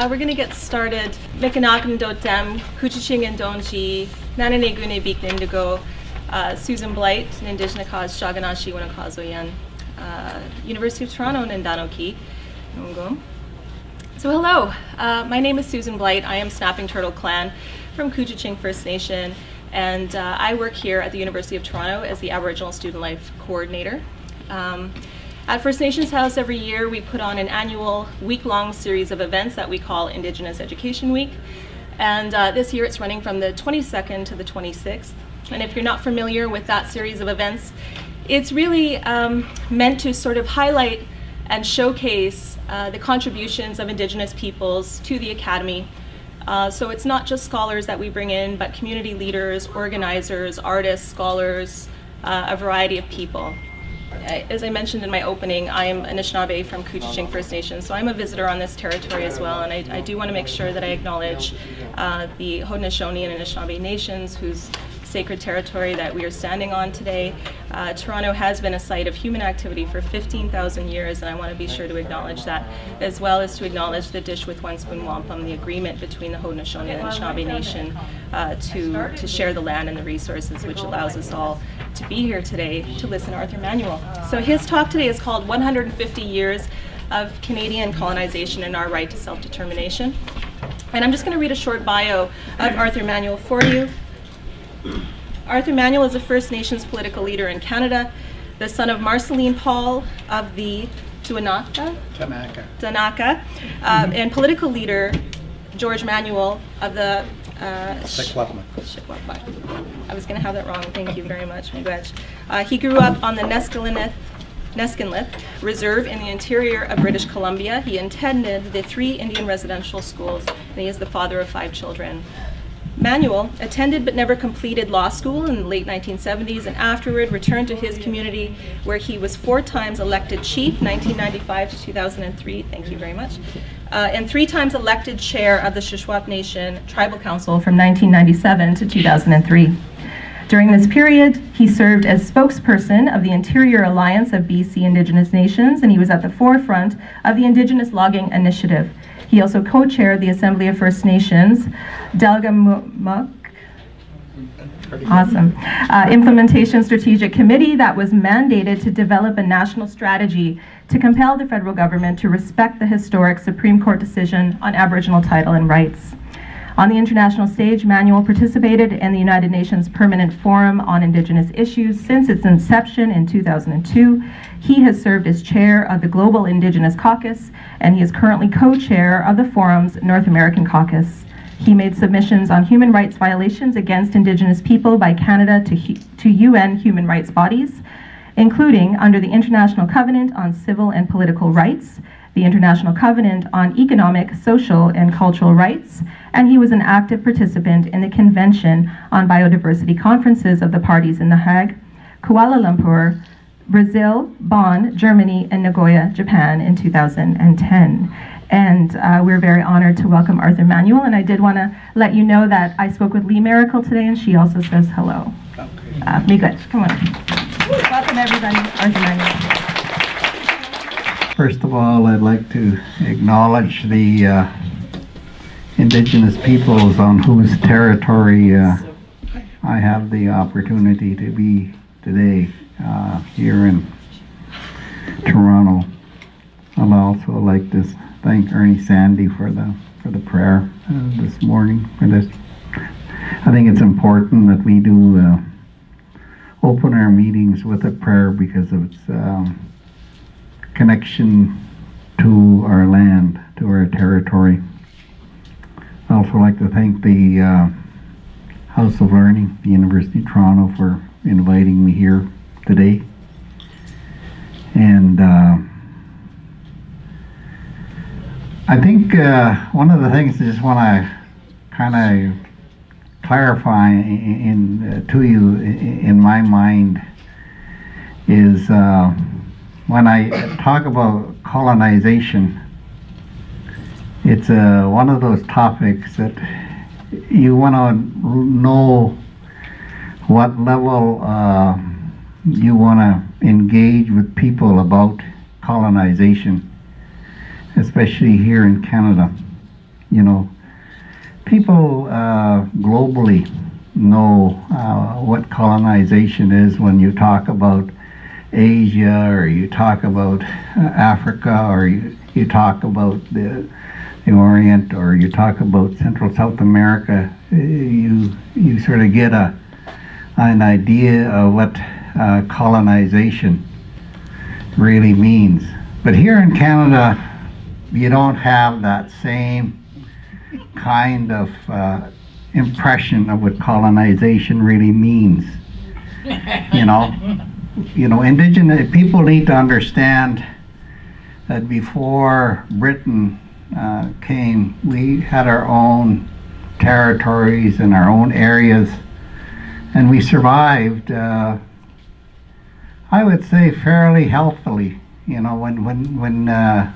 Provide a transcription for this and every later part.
We're going to get started. Mikanakan Dotem, Kuchiching and Donji, Nananegune Beek Indigo, Susan Blight, Indigenous Cause, Shaganashi Winakazoyan, University of Toronto, Nandanoki. So hello, my name is Susan Blight. I am Snapping Turtle Clan from Kuchiching First Nation, and I work here at the University of Toronto as the Aboriginal Student Life Coordinator. At First Nations House every year we put on an annual week-long series of events that we call Indigenous Education Week, and this year it's running from the 22nd to the 26th. And if you're not familiar with that series of events, it's really meant to sort of highlight and showcase the contributions of Indigenous peoples to the Academy. So it's not just scholars that we bring in, but community leaders, organizers, artists, scholars, a variety of people. As I mentioned in my opening, I am Anishinaabe from Kuchiching First Nation, so I'm a visitor on this territory as well, and I do want to make sure that I acknowledge the Haudenosaunee and Anishinaabe nations whose sacred territory that we are standing on today. Toronto has been a site of human activity for 15,000 years, and I want to be sure to acknowledge that, as well as to acknowledge the Dish with One Spoon Wampum, the agreement between the Haudenosaunee and Anishinaabe Nation to share the land and the resources, which allows us all to be here today to listen to Arthur Manuel. So his talk today is called 150 Years of Canadian Colonization and Our Right to Self-Determination. And I'm just going to read a short bio of Arthur Manuel for you. Arthur Manuel is a First Nations political leader in Canada, the son of Marceline Paul of the Danaka, and political leader George Manuel of the Shikwapa. I was going to have that wrong. Thank you very much, Miigwech. He grew up on the Neskinlith Reserve in the interior of British Columbia. He attended the 3 Indian residential schools, and he is the father of 5 children. Manuel attended but never completed law school in the late 1970s, and afterward returned to his community where he was 4 times elected chief, 1995 to 2003, thank you very much, and 3 times elected chair of the Shuswap Nation Tribal Council from 1997 to 2003. During this period, he served as spokesperson of the Interior Alliance of BC Indigenous Nations, and he was at the forefront of Indigenous Logging Initiative. He also co-chaired the Assembly of First Nations, Implementation Strategic Committee that was mandated to develop a national strategy to compel the federal government to respect the historic Supreme Court decision on Aboriginal title and rights. On the international stage, Manuel participated in the United Nations Permanent Forum on Indigenous Issues since its inception in 2002. He has served as chair of the Global Indigenous Caucus, and he is currently co-chair of the Forum's North American Caucus. He made submissions on human rights violations against Indigenous people by Canada to UN human rights bodies, including under the International Covenant on Civil and Political Rights, the International Covenant on Economic, Social, and Cultural Rights, and he was an active participant in the Convention on Biodiversity Conferences of the parties in The Hague, Kuala Lumpur, Brazil, Bonn, Germany, and Nagoya, Japan in 2010. And we're very honored to welcome Arthur Manuel, and I did want to let you know that I spoke with Lee Miracle today, and she also says hello. Miigwech, come on. Welcome everybody, Arthur Manuel. First of all, I'd like to acknowledge the Indigenous peoples on whose territory I have the opportunity to be today here in Toronto. I'd also like to thank Ernie Sandy for the prayer this morning. For this, I think it's important that we do open our meetings with a prayer because of its connection to our land, to our territory. I'd also like to thank the House of Learning, the University of Toronto, for inviting me here today. And I think one of the things I just want to kind of clarify to you in my mind is when I talk about colonization, it's one of those topics that you want to know what level you want to engage with people about colonization, especially here in Canada. You know, people globally know what colonization is when you talk about Asia, or you talk about Africa, or you talk about the Orient, or you talk about Central South America. You sort of get an idea of what colonization really means. But here in Canada, you don't have that same kind of impression of what colonization really means. You know, Indigenous people need to understand that before Britain came, we had our own territories and our own areas, and we survived, I would say, fairly healthily. You know, when a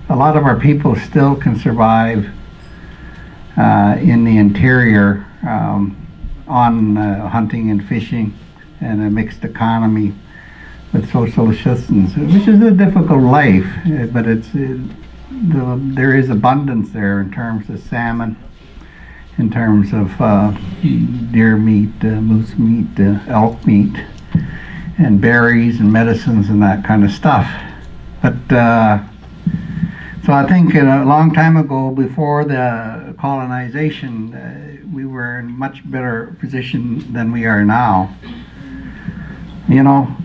lot of our people still can survive in the interior on hunting and fishing and a mixed economy with social assistance, which is a difficult life, but there is abundance there in terms of salmon, in terms of deer meat, moose meat, elk meat, and berries and medicines and that kind of stuff. But so I think a long time ago, before the colonization, we were in much better position than we are now. You know,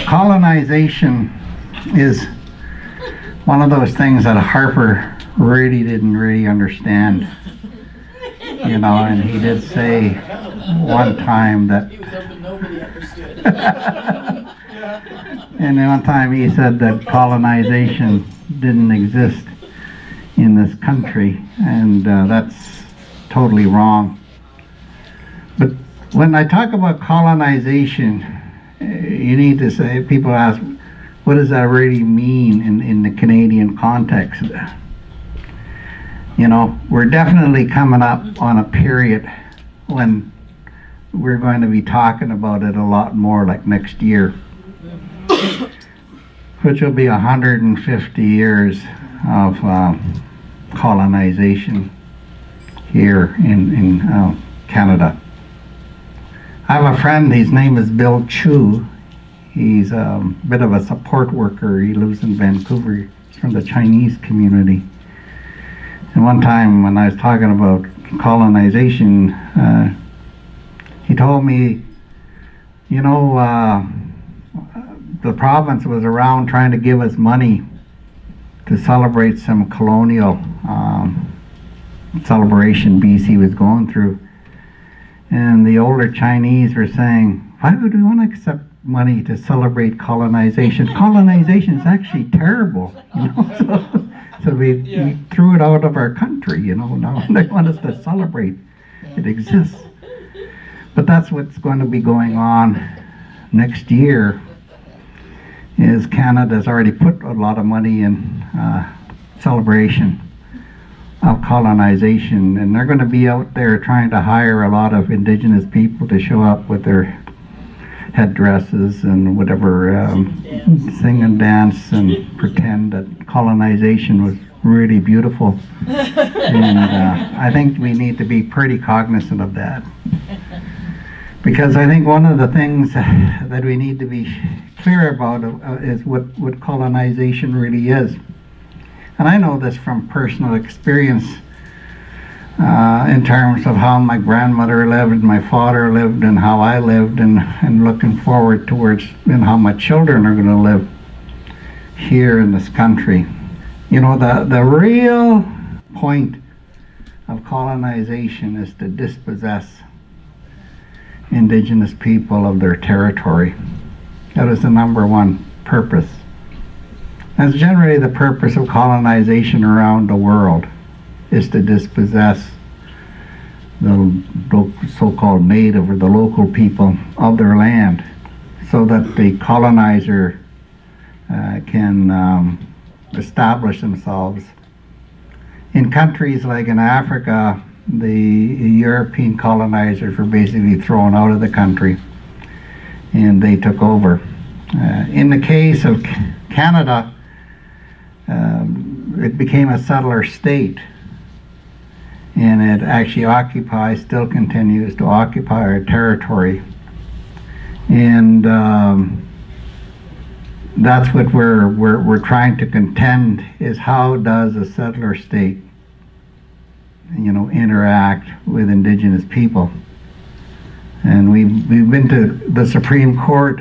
colonization is one of those things that Harper didn't really understand. You know, and he did say one time that he was hoping nobody understood. And one time he said that colonization didn't exist in this country, and that's totally wrong. But when I talk about colonization, you need to say, people ask, what does that really mean in the Canadian context? You know, we're definitely coming up on a period when we're going to be talking about it a lot more, like next year, which will be 150 years of colonization here in Canada. I have a friend, his name is Bill Chu. He's a bit of a support worker. He lives in Vancouver. He's from the Chinese community. And one time when I was talking about colonization, he told me, you know, the province was around trying to give us money to celebrate some colonial celebration BC was going through. And the older Chinese were saying, why would we want to accept money to celebrate colonization? Colonization is actually terrible, you know. So we threw it out of our country, you know. Now they want us to celebrate it exists. But that's what's going to be going on next year. Is Canada's already put a lot of money in celebration of colonization, and they're going to be out there trying to hire a lot of Indigenous people to show up with their headdresses and whatever, sing and dance and pretend that colonization was really beautiful. And I think we need to be pretty cognizant of that, because I think one of the things that we need to be clear about is what colonization really is. And I know this from personal experience in terms of how my grandmother lived and my father lived and how I lived, and looking forward towards and how my children are going to live here in this country. You know, the real point of colonization is to dispossess Indigenous people of their territory. That is the number one purpose. That's generally the purpose of colonization around the world, is to dispossess the so-called native or the local people of their land, so that the colonizer can establish themselves. In countries like in Africa, the European colonizers were basically thrown out of the country and they took over. In the case of Canada, it became a settler state and it actually still continues to occupy our territory. And that's what we're trying to contend, is how does a settler state, interact with Indigenous people. And we've been to the Supreme Court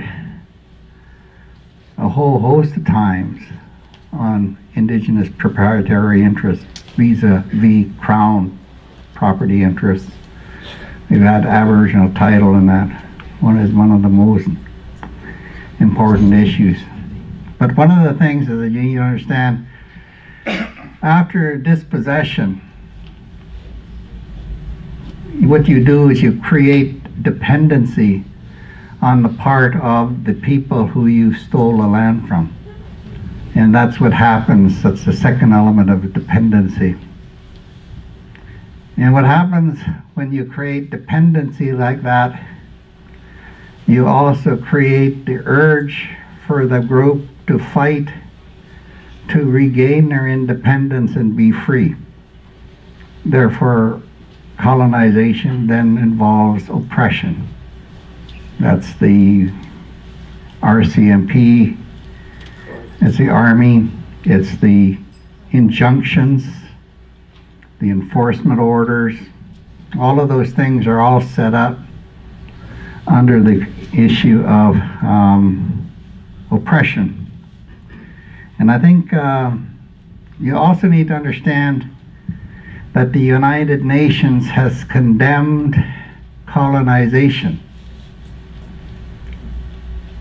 a whole host of times on Indigenous proprietary interests vis-a-vis Crown property interests. We've had Aboriginal title, and that is one of the most important issues. But one of the things is that you need to understand, after dispossession, what you do is you create dependency on the part of the people who you stole the land from. And that's what happens. That's the second element of dependency. And what happens when you create dependency like that, you also create the urge for the group to fight to regain their independence and be free. Therefore, colonization then involves oppression. That's the RCMP, it's the Army, it's the injunctions, the enforcement orders. All of those things are all set up under the issue of oppression. And I think you also need to understand that the United Nations has condemned colonization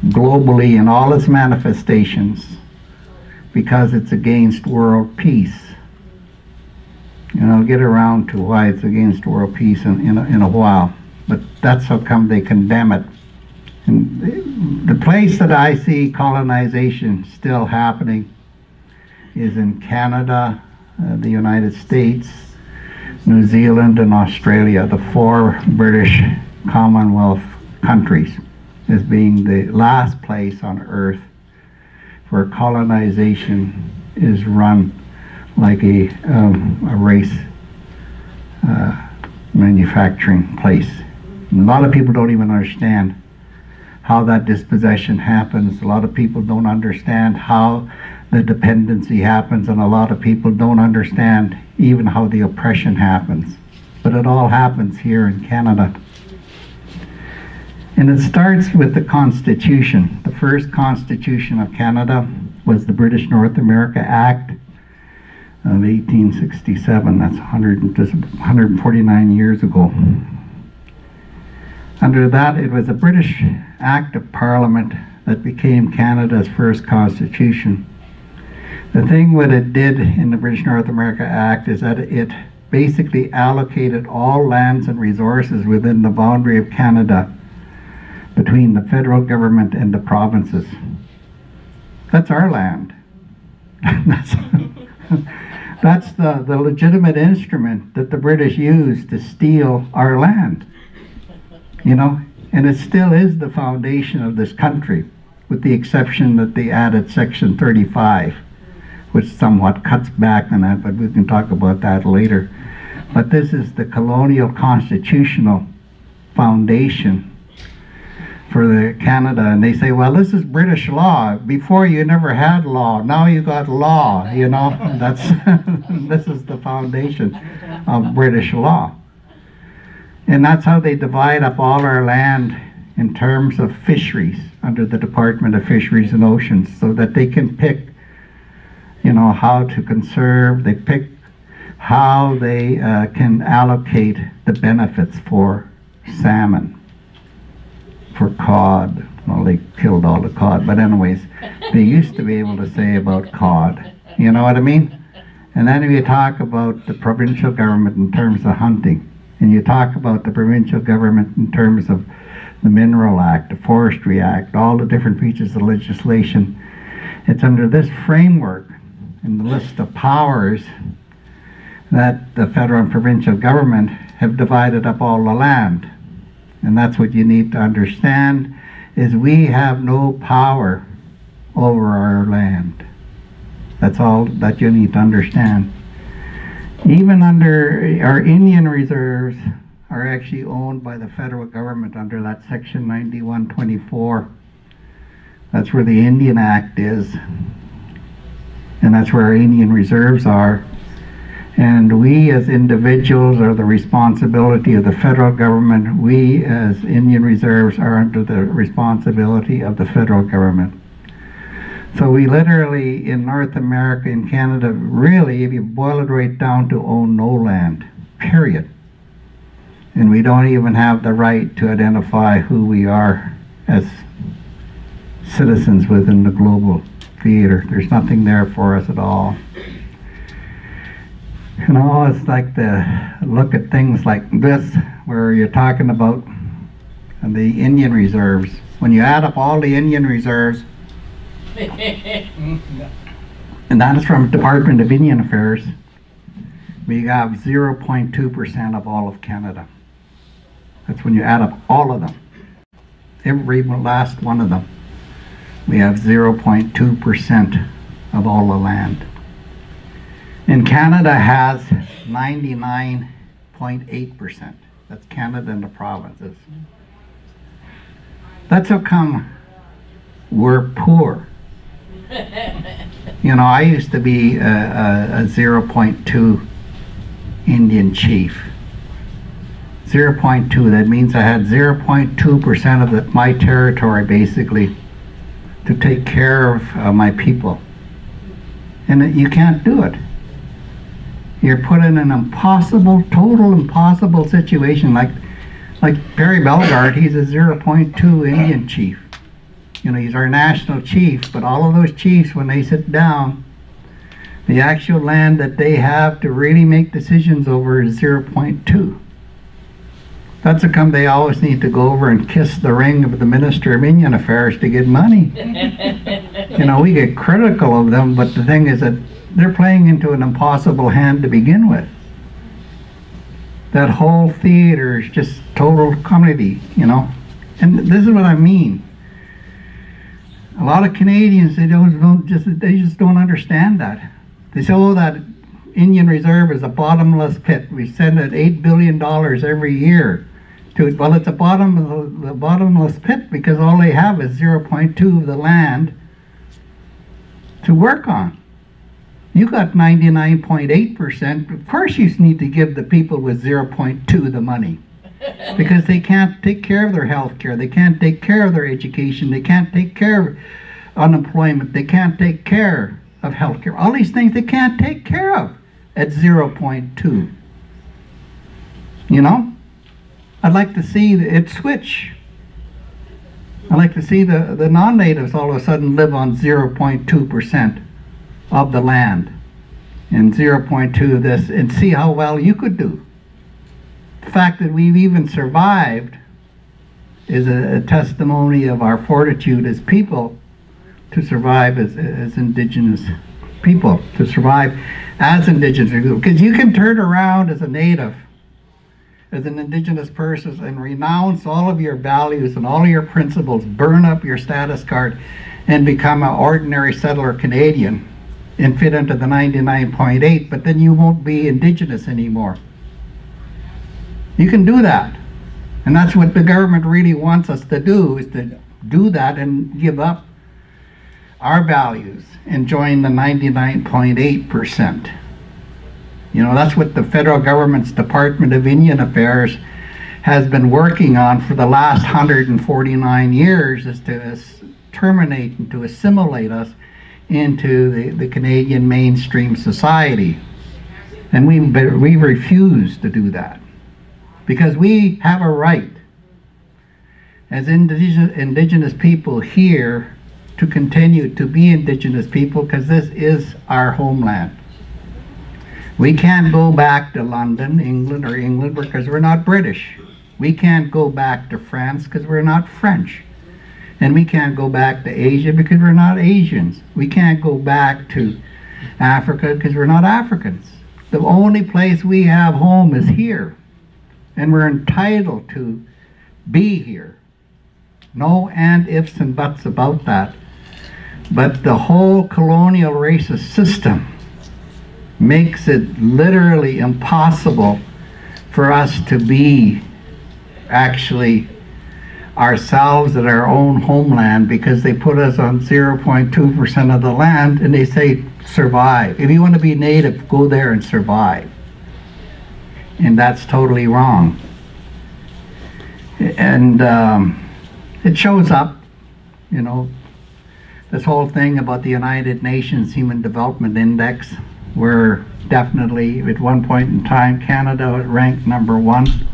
globally in all its manifestations because it's against world peace. And I'll get around to why it's against world peace in a while, but that's how come they condemn it. And the place that I see colonization still happening is in Canada, the United States, New Zealand, and Australia, the 4 British Commonwealth countries, as being the last place on earth where colonization is run like a race manufacturing place. And a lot of people don't even understand how that dispossession happens. A lot of people don't understand how the dependency happens, and a lot of people don't understand even how the oppression happens. But it all happens here in Canada. And it starts with the Constitution. The first Constitution of Canada was the British North America Act of 1867. That's 149 years ago. Under that, it was a British Act of Parliament that became Canada's first constitution. The thing what it did in the British North America Act is that it basically allocated all lands and resources within the boundary of Canada between the federal government and the provinces. That's our land. That's the legitimate instrument that the British used to steal our land. And it still is the foundation of this country, with the exception that they added Section 35, which somewhat cuts back on that, but we can talk about that later. But this is the colonial constitutional foundation for Canada. And they say, well, this is British law. Before you never had law, now you got law, That's this is the foundation of British law. And that's how they divide up all our land in terms of fisheries under the Department of Fisheries and Oceans, so that they can pick, how to conserve. They pick how they can allocate the benefits for salmon, for cod. Well, they killed all the cod, but anyways, they used to be able to say about cod. You know what I mean? And then if you talk about the provincial government in terms of hunting, and you talk about the provincial government in terms of the Mineral Act, the Forestry Act, all the different pieces of legislation, it's under this framework in the list of powers that the federal and provincial government have divided up all the land. And that's what you need to understand, is we have no power over our land. That's all that you need to understand. Even under our Indian reserves are actually owned by the federal government under that section 9124. That's where the Indian Act is, and that's where our Indian reserves are. And we as individuals are the responsibility of the federal government. We as Indian reserves are under the responsibility of the federal government. So we literally, in North America, in Canada, really, if you boil it right down, to own no land, period. And we don't even have the right to identify who we are as citizens within the global theater. There's nothing there for us at all. You know, it's like to look at things like this, where you're talking about the Indian reserves. When you add up all the Indian reserves, and that is from Department of Indian Affairs, we have 0.2% of all of Canada. That's when you add up all of them. Every last one of them. We have 0.2% of all the land. And Canada has 99.8%. That's Canada and the provinces. That's how come we're poor. You know, I used to be a 0.2 Indian chief. 0.2, that means I had 0.2% of my territory, basically, to take care of my people. And you can't do it. You're put in an impossible, total impossible situation. Like Barry Bellegarde, he's a 0.2 Indian chief. You know, he's our national chief, but all of those chiefs, when they sit down, the actual land that they have to really make decisions over is 0.2. That's how come they always need to go over and kiss the ring of the Minister of Indian Affairs to get money. You know, we get critical of them, but the thing is that they're playing into an impossible hand to begin with. That whole theater is just total comedy, you know. And this is what I mean. A lot of Canadians, they just don't understand that. They say, oh, that Indian Reserve is a bottomless pit. We send it $8 billion every year to it. Well, it's a bottomless pit because all they have is 0.2 of the land to work on. You got 99.8%. Of course you need to give the people with 0.2 the money, because they can't take care of their health care, they can't take care of their education, they can't take care of unemployment, they can't take care of health care. All these things they can't take care of at 0.2. You know? I'd like to see it switch. I'd like to see the non-natives all of a sudden live on 0.2% of the land and 0.2 of this, and see how well you could do. The fact that we've even survived is a testimony of our fortitude as people to survive as Indigenous people, to survive as Indigenous people. Because you can turn around as a native, as an Indigenous person, and renounce all of your values and all of your principles, burn up your status card, and become an ordinary settler Canadian and fit into the 99.8, but then you won't be Indigenous anymore. You can do that. And that's what the government really wants us to do, is to do that and give up our values and join the 99.8%. You know, that's what the federal government's Department of Indian Affairs has been working on for the last 149 years, is to terminate and to assimilate us into the Canadian mainstream society. And we refuse to do that, because we have a right as Indigenous people here to continue to be Indigenous people, because this is our homeland. We can't go back to London, England because we're not British. We can't go back to France because we're not French. And we can't go back to Asia because we're not Asians. We can't go back to Africa because we're not Africans. The only place we have home is here. And we're entitled to be here. No and ifs and buts about that. But the whole colonial racist system makes it literally impossible for us to be actually ourselves at our own homeland, because they put us on 0.2% of the land and they say survive. If you want to be native, go there and survive. And that's totally wrong. And it shows up, you know, this whole thing about the United Nations Human Development Index, where definitely at one point in time Canada ranked #1.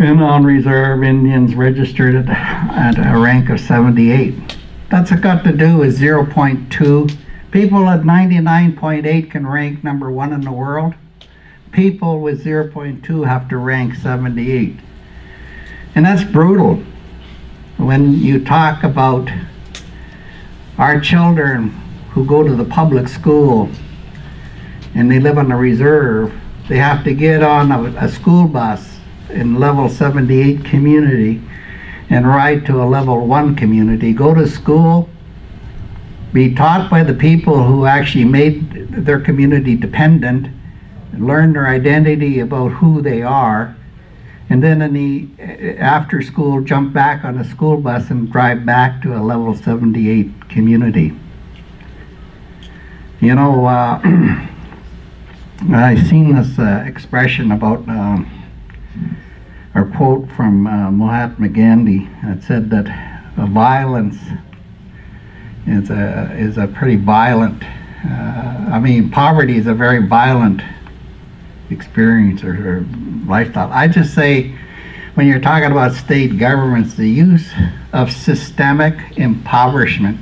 And on reserve Indians registered at a rank of 78. That's got to do with 0.2. People at 99.8 can rank #1 in the world. People with 0.2 have to rank 78. And that's brutal. When you talk about our children who go to the public school and they live on a reserve, they have to get on a school bus in level 78 community and ride to a level 1 community, go to school, be taught by the people who actually made their community dependent, learn their identity about who they are, and then in the after school jump back on a school bus and drive back to a level 78 community. You know, I've seen this expression about or quote from Mahatma Gandhi that said that violence is a pretty violent, I mean, poverty is a very violent experience or lifestyle. I just say, when you're talking about state governments, the use of systemic impoverishment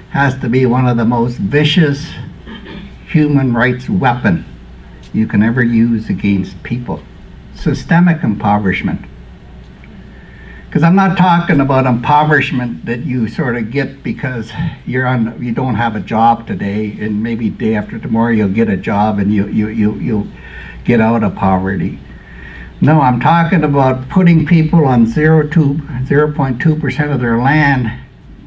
has to be one of the most vicious human rights weapon you can ever use against people. Systemic impoverishment. Because I'm not talking about impoverishment that you sort of get because you don't have a job today, and maybe day after tomorrow you'll get a job and you'll get out of poverty. No, I'm talking about putting people on 0.2% of their land,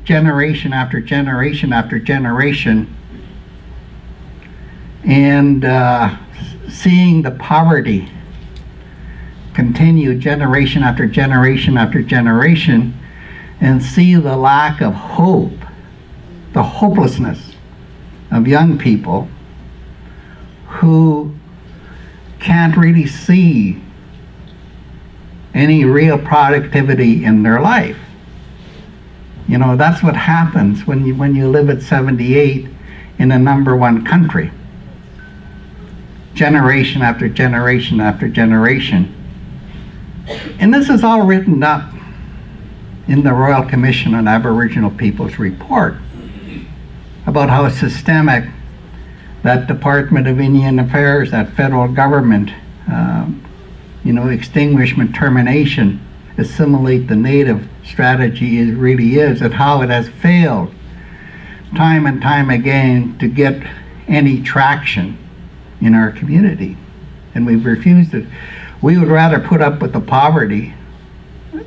generation after generation after generation, and seeing the poverty continue generation after generation after generation, and see the lack of hope, the hopelessness of young people who can't really see any real productivity in their life. You know, that's what happens when you live at 78 in a #1 country. Generation after generation after generation. And this is all written up in the Royal Commission on Aboriginal Peoples report about how systemic that Department of Indian Affairs, that federal government, you know, extinguishment, termination, assimilate the native strategy really is, and how it has failed time and time again to get any traction in our community. And we've refused it. We would rather put up with the poverty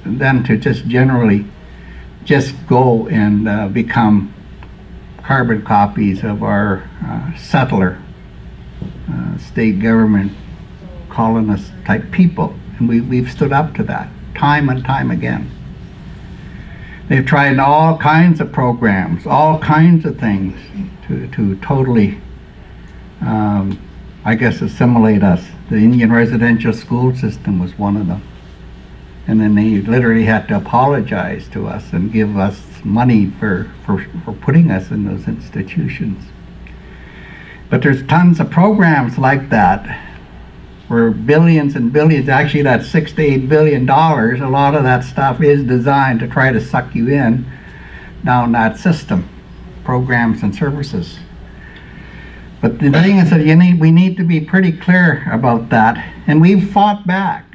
than to just generally just go and become carbon copies of our settler state government colonist type people. And we've stood up to that time and time again. They've tried all kinds of programs, all kinds of things to totally I guess assimilate us. The Indian residential school system was one of them. And then they literally had to apologize to us and give us money for putting us in those institutions. But there's tons of programs like that where billions and billions, actually that's $6 to $8 billion, a lot of that stuff is designed to try to suck you in down that system, programs and services. But the thing is that we need to be pretty clear about that, and we've fought back.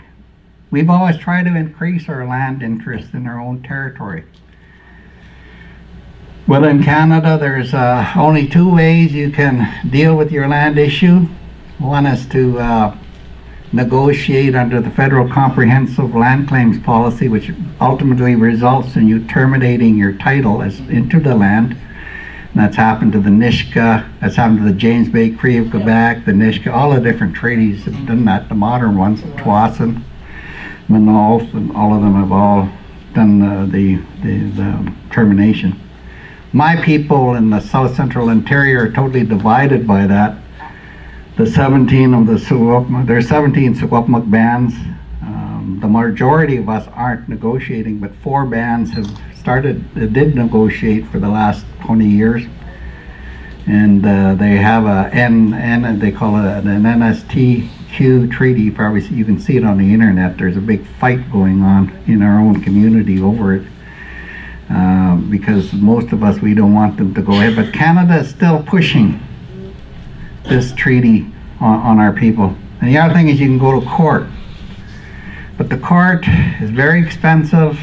We've always tried to increase our land interest in our own territory. Well, in Canada, there's only 2 ways you can deal with your land issue. One is to negotiate under the Federal Comprehensive Land Claims Policy, which ultimately results in you terminating your title into the land. That's happened to the Nisga'a, that's happened to the James Bay Cree of Quebec, the Nisga'a, all the different treaties have done that, the modern ones, Tsawwassen, Manuel, and all of them have all done the termination. My people in the south central interior are totally divided by that. The 17 of the there's 17 Secwepemc bands. The majority of us aren't negotiating, but 4 bands have did negotiate for the last 20 years. And they have they call it an NSTQ treaty. Probably you can see it on the internet. There's a big fight going on in our own community over it. Because most of us, we don't want them to go ahead. But Canada is still pushing this treaty on our people. And the other thing is you can go to court. But the court is very expensive,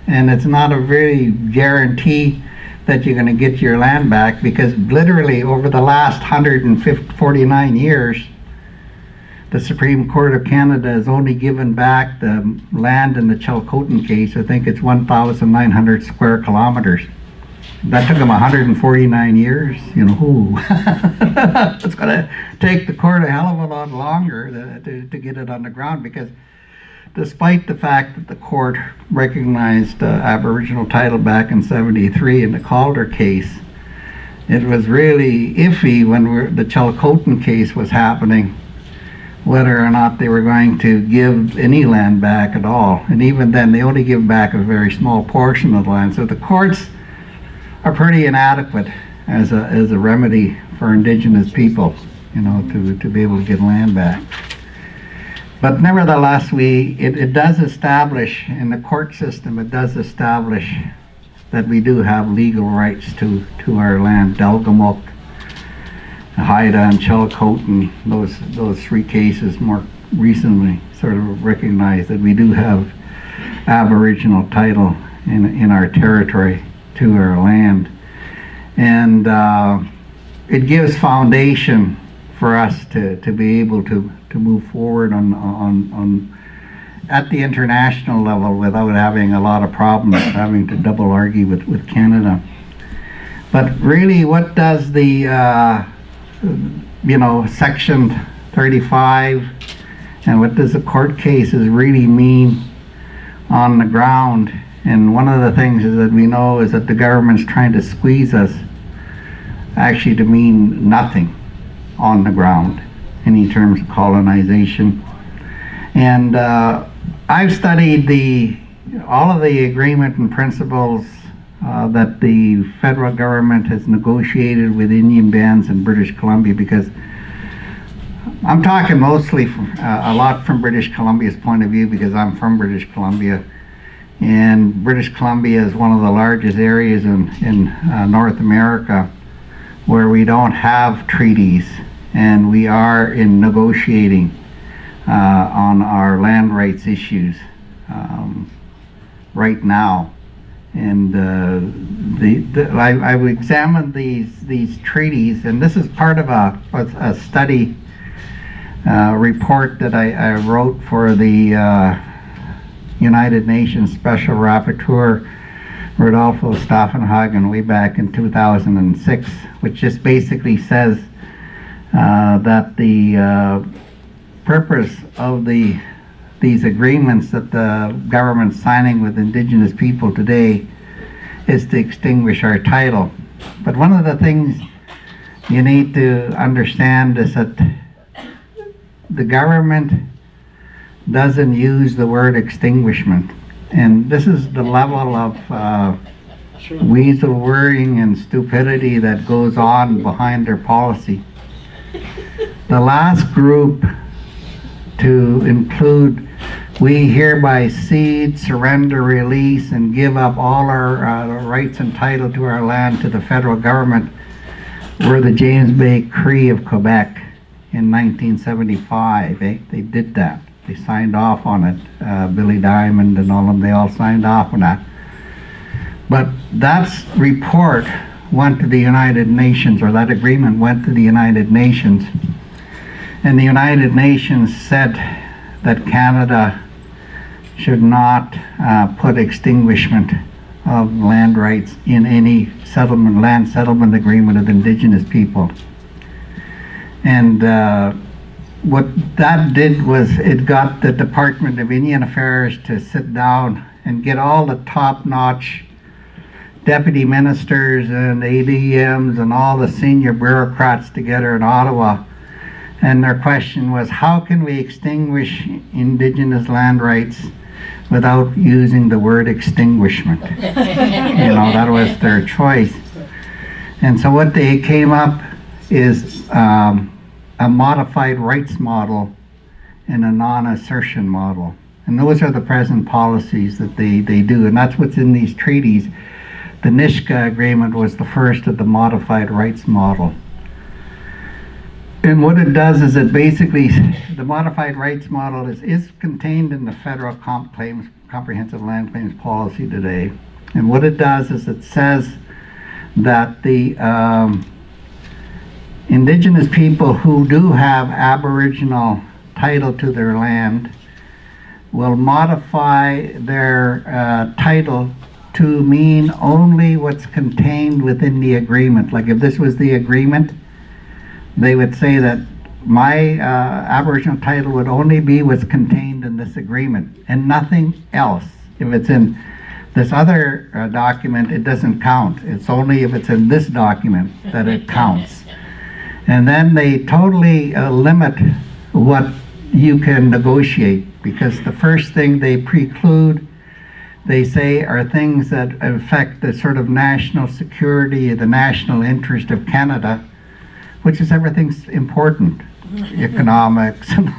and it's not a very guarantee that you're going to get your land back, because literally over the last 149 years, the Supreme Court of Canada has only given back the land in the Chilcotin case. I think it's 1,900 square kilometers. That took them 149 years. You know, it's going to take the court a hell of a lot longer to get it on the ground, because despite the fact that the court recognized Aboriginal title back in '73 in the Calder case, it was really iffy when the Chilcotin case was happening, whether or not they were going to give any land back at all. And even then, they only give back a very small portion of the land. So the courts are pretty inadequate as a remedy for Indigenous people, you know, to be able to get land back. But nevertheless, it does establish, in the court system, it does establish that we do have legal rights to our land. Delgamuukw, Haida, and Chilcotin, those 3 cases more recently sort of recognize that we do have Aboriginal title in our territory to our land. And it gives foundation for us to be able to move forward at the international level without having a lot of problems, having to double argue with Canada. But really, what does the Section 35 and what does the court cases really mean on the ground? And one of the things is that we know is that the government's trying to squeeze us actually to mean nothing on the ground in terms of colonization. And I've studied all of the agreement and principles that the federal government has negotiated with Indian bands in British Columbia, because I'm talking mostly a lot from British Columbia's point of view, because I'm from British Columbia, and British Columbia is one of the largest areas in North America where we don't have treaties, and we are in negotiating on our land rights issues right now. And I've examined these treaties, and this is part of a study report that I wrote for the United Nations Special Rapporteur Rodolfo Staffenhagen way back in 2006, which just basically says that the purpose of these agreements that the government's signing with Indigenous people today is to extinguish our title. But one of the things you need to understand is that the government doesn't use the word extinguishment. And this is the level of weasel worrying and stupidity that goes on behind their policy. The last group to include, we hereby cede, surrender, release, and give up all our rights and title to our land to the federal government, were the James Bay Cree of Quebec in 1975. They did that. They signed off on it. Billy Diamond and all of them, they all signed off on that. But that report went to the United Nations, or that agreement went to the United Nations. And the United Nations said that Canada should not put extinguishment of land rights in any settlement, land settlement agreement of Indigenous people. And what that did was it got the Department of Indian Affairs to sit down and get all the top-notch deputy ministers and ADMs and all the senior bureaucrats together in Ottawa. And their question was, how can we extinguish Indigenous land rights without using the word extinguishment? That was their choice. And so what they came up is a modified rights model and a non-assertion model. And those are the present policies that they do, and that's what's in these treaties. The Nisga'a Agreement was the first of the modified rights model. And what it does is it basically, the modified rights model is contained in the federal comprehensive land claims policy today. And what it does is it says that the Indigenous people who do have Aboriginal title to their land will modify their title to mean only what's contained within the agreement. Like if this was the agreement, they would say that my Aboriginal title would only be what's contained in this agreement and nothing else. If it's in this other document, it doesn't count. It's only if it's in this document that it counts. And then they totally limit what you can negotiate, because the first thing they preclude, they say, are things that affect the sort of national security, the national interest of Canada, which is everything's important, economics, and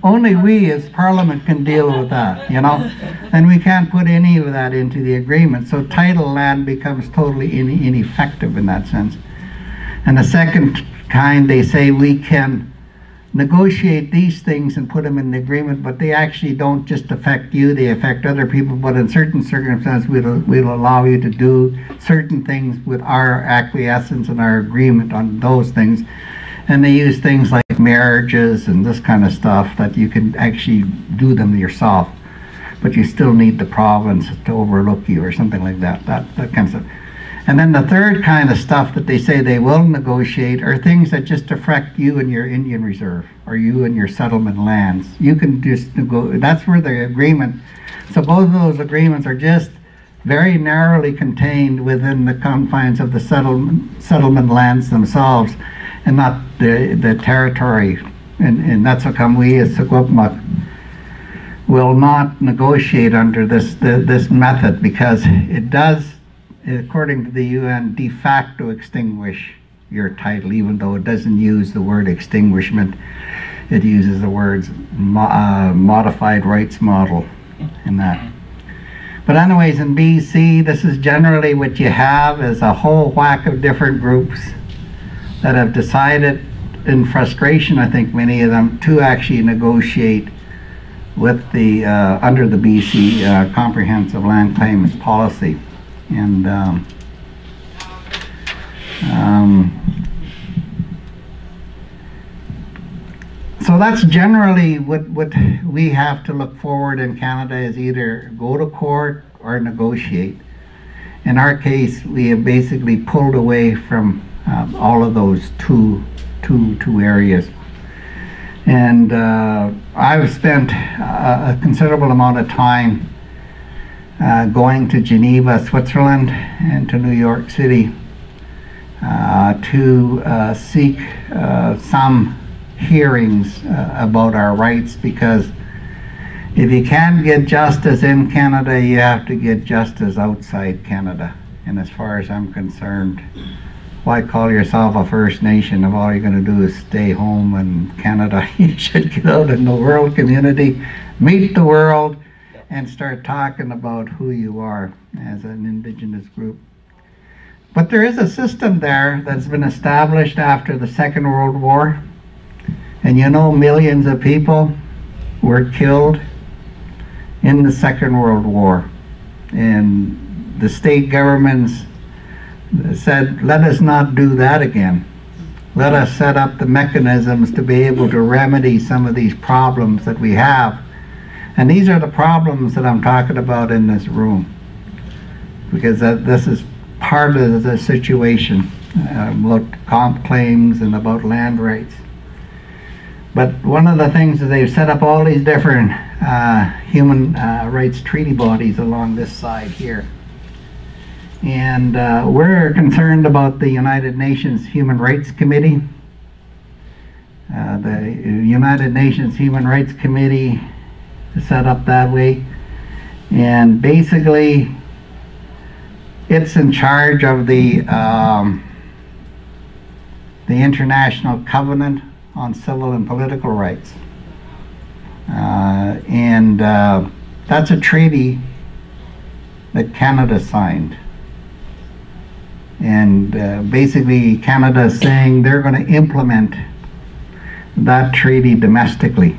only we as Parliament can deal with that, and we can't put any of that into the agreement. So title land becomes totally ineffective in that sense. And the second kind, they say we can negotiate these things and put them in the agreement, but they actually don't just affect you, they affect other people, but in certain circumstances we'll allow you to do certain things with our acquiescence and our agreement on those things. And they use things like marriages and this kind of stuff that you can actually do them yourself, but you still need the province to overlook you or something like that, that kind of stuff. And then the third kind of stuff that they say they will negotiate are things that just affect you and your Indian reserve or you and your settlement lands. You can just that's where the agreement, so both of those agreements are just very narrowly contained within the confines of the settlement lands themselves and not the territory. And that's how come we as Secwepemc will not negotiate under this method, because it does, according to the UN, de facto extinguish your title, even though it doesn't use the word extinguishment. It uses the words modified rights model in that. But anyways, in BC, this is generally what you have, is a whole whack of different groups that have decided, in frustration, I think many of them, to actually negotiate with the under the BC Comprehensive Land Claims Policy. And so that's generally what we have to look forward in Canada, is either go to court or negotiate. In our case, we have basically pulled away from all of those two areas. And I've spent a considerable amount of time going to Geneva, Switzerland, and to New York City to seek some hearings about our rights, because if you can't get justice in Canada, you have to get justice outside Canada. And as far as I'm concerned, why call yourself a First Nation if all you're going to do is stay home in Canada? You should get out in the world community, meet the world, and start talking about who you are as an Indigenous group. But there is a system there that's been established after the Second World War. And millions of people were killed in the Second World War. And the state governments said, let us not do that again. Let us set up the mechanisms to be able to remedy some of these problems that we have. And these are the problems that I'm talking about in this room. because this is part of the situation about comp claims and about land rights. But one of the things is they've set up all these different human rights treaty bodies along this side here. And we're concerned about the United Nations Human Rights Committee. The United Nations Human Rights Committee is set up that way. And basically, it's in charge of the International Covenant on Civil and Political Rights. That's a treaty that Canada signed. And basically Canada is saying they're going to implement that treaty domestically.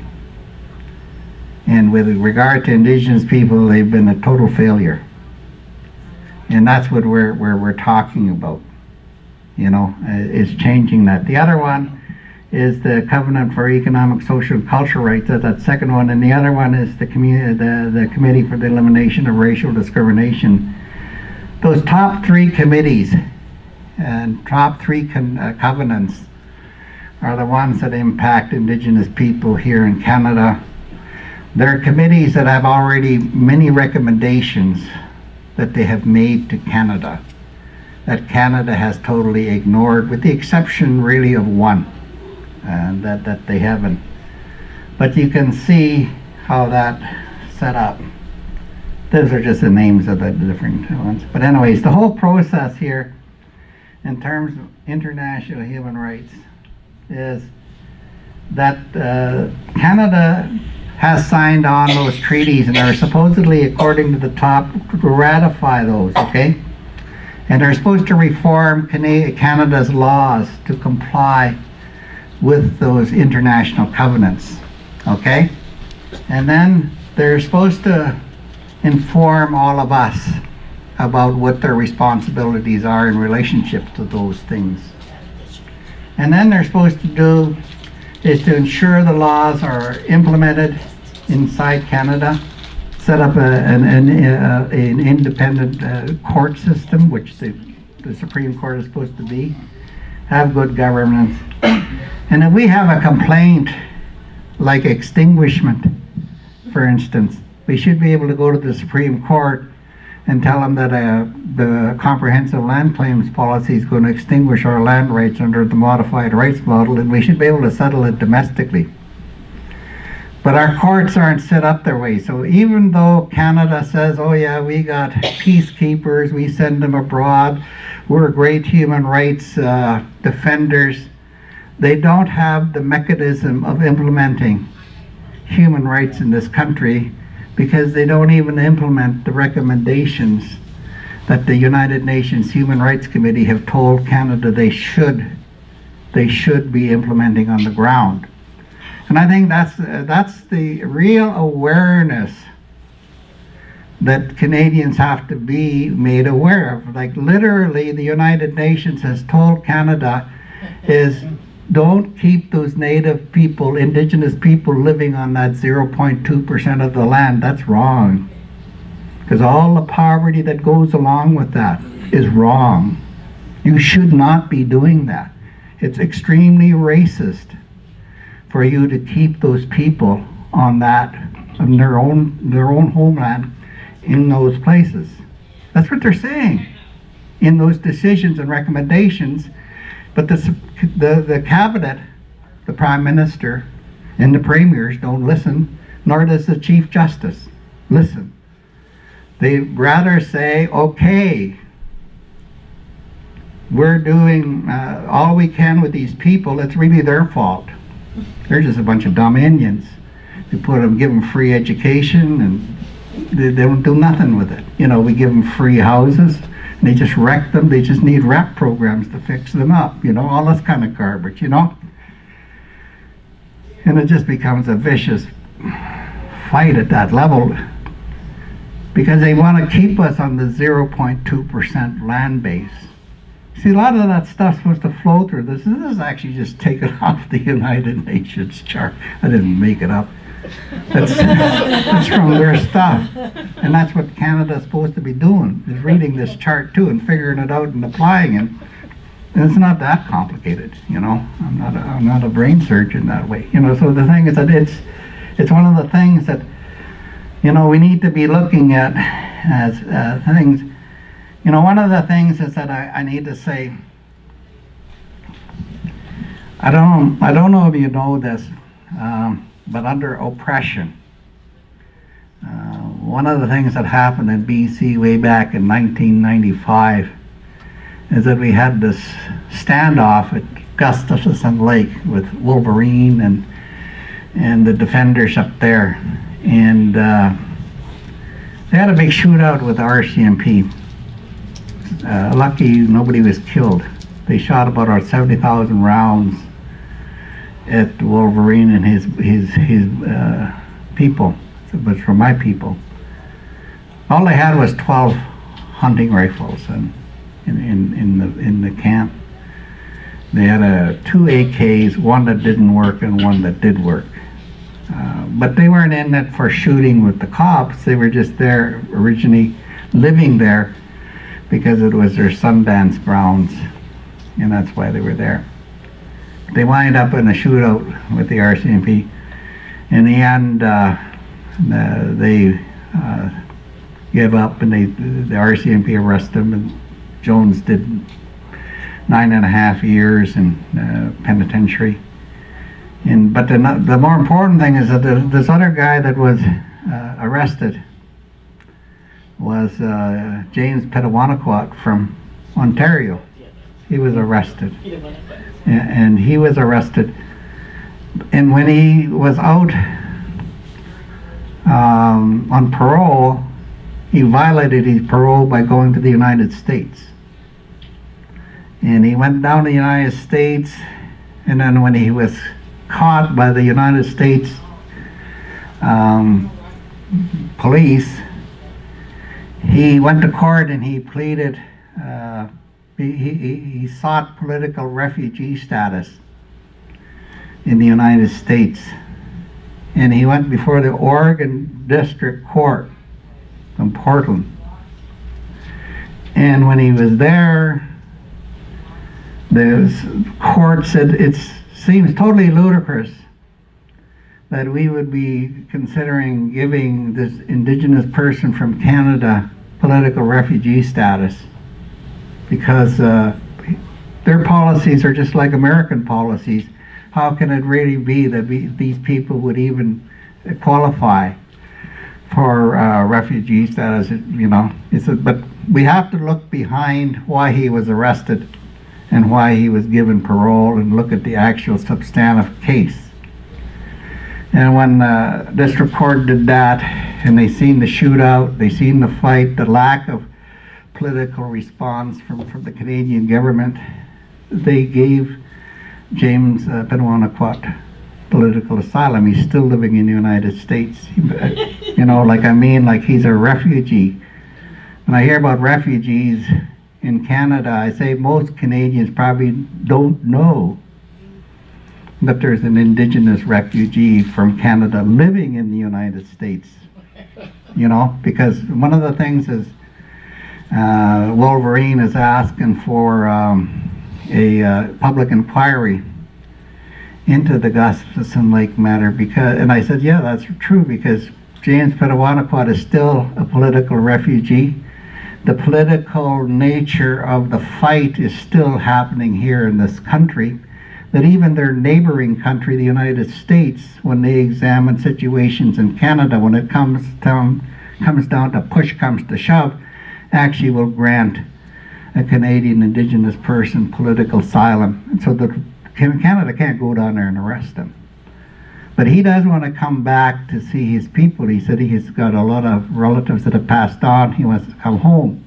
And with regard to Indigenous people, they've been a total failure. And that's what we're talking about, you know, is changing that. The other one is the Covenant for Economic, Social, and Cultural Rights. That's that second one. And the other one is the Committee for the Elimination of Racial Discrimination. Those top three committees and top three covenants are the ones that impact Indigenous people here in Canada. They're committees that have already many recommendations that they have made to Canada, that Canada has totally ignored, with the exception really of one, and that they haven't. But you can see how that set up. Those are just the names of the different ones. But anyways, the whole process here in terms of international human rights is that Canada has signed on those treaties and are supposedly, according to the top, to ratify those, okay? And they're supposed to reform Canada's laws to comply with those international covenants, okay? And then they're supposed to inform all of us about what their responsibilities are in relationship to those things. And then they're supposed to do is to ensure the laws are implemented inside Canada, set up an independent court system, which the Supreme Court is supposed to be, have good governance. And if we have a complaint like extinguishment, for instance, we should be able to go to the Supreme Court and tell them that the comprehensive land claims policy is going to extinguish our land rights under the modified rights model, and we should be able to settle it domestically. But our courts aren't set up their way. So even though Canada says, oh yeah, we got peacekeepers, we send them abroad, we're great human rights defenders, they don't have the mechanism of implementing human rights in this country, because they don't even implement the recommendations that the United Nations Human Rights Committee have told Canada they should be implementing on the ground. And I think that's the real awareness that Canadians have to be made aware of. Like literally the United Nations has told Canada is don't keep those native people, Indigenous people living on that 0.2% of the land. That's wrong. Because all the poverty that goes along with that is wrong. You should not be doing that. It's extremely racist for you to keep those people on that, on their own homeland in those places. That's what they're saying in those decisions and recommendations. But the cabinet, the prime minister, and the premiers don't listen, nor does the chief justice listen. They rather say, okay, we're doing all we can with these people. It's really their fault. They're just a bunch of dumb Indians. We give them free education, and they don't do nothing with it. You know, we give them free houses, and they just wreck them. They just need rep programs to fix them up, you know, all this kind of garbage, you know. And it just becomes a vicious fight at that level, because they want to keep us on the 0.2% land base. See, a lot of that stuff's supposed to flow through this. This is actually just taken off the United Nations chart. I didn't make it up. That's from their stuff. And that's what Canada's supposed to be doing, is reading this chart too and figuring it out and applying it. And it's not that complicated, you know. I'm not a brain surgeon that way, you know. So the thing is that it's one of the things that, you know, we need to be looking at as things. You know, one of the things is that I need to say, I don't know if you know this, but under oppression, one of the things that happened in BC way back in 1995 is that we had this standoff at Gustafson Lake with Wolverine and the defenders up there, and they had a big shootout with the RCMP. Lucky nobody was killed. They shot about 70,000 rounds at Wolverine and his people. It was from my people. All they had was 12 hunting rifles in the camp. They had 2 AKs, one that didn't work and one that did work. But they weren't in it for shooting with the cops. They were just there originally living there because it was their Sundance grounds, and that's why they were there. They wind up in a shootout with the RCMP. In the end, they gave up, and the RCMP arrested them, and Jones did 9.5 years in penitentiary. But the more important thing is that this other guy that was arrested was James Petawanakwat from Ontario. He was arrested. And he was arrested. And when he was out on parole, he violated his parole by going to the United States. And he went down to the United States, and then when he was caught by the United States police, he went to court and he pleaded, he sought political refugee status in the United States. And he went before the Oregon District Court in Portland. And when he was there, the court said it seems totally ludicrous that we would be considering giving this Indigenous person from Canada political refugee status, because their policies are just like American policies. How can it really be that these people would even qualify for refugee status? You know, but we have to look behind why he was arrested and why he was given parole and look at the actual substantive case. And when district court did that, and they seen the shootout, they seen the fight, the lack of political response from the Canadian government, they gave James Petawanakwat political asylum. He's still living in the United States. You know, like he's a refugee. When I hear about refugees in Canada, I say most Canadians probably don't know that there's an Indigenous refugee from Canada living in the United States. You know, because one of the things is Wolverine is asking for a public inquiry into the Gustafson Lake matter, and I said, yeah, that's true, because James Petawanakwat is still a political refugee. The political nature of the fight is still happening here in this country, that even their neighboring country, the United States, when they examine situations in Canada, when it comes down to push comes to shove, actually will grant a Canadian Indigenous person political asylum. And so that Canada can't go down there and arrest him. But he does want to come back to see his people. He said he's got a lot of relatives that have passed on. He wants to come home.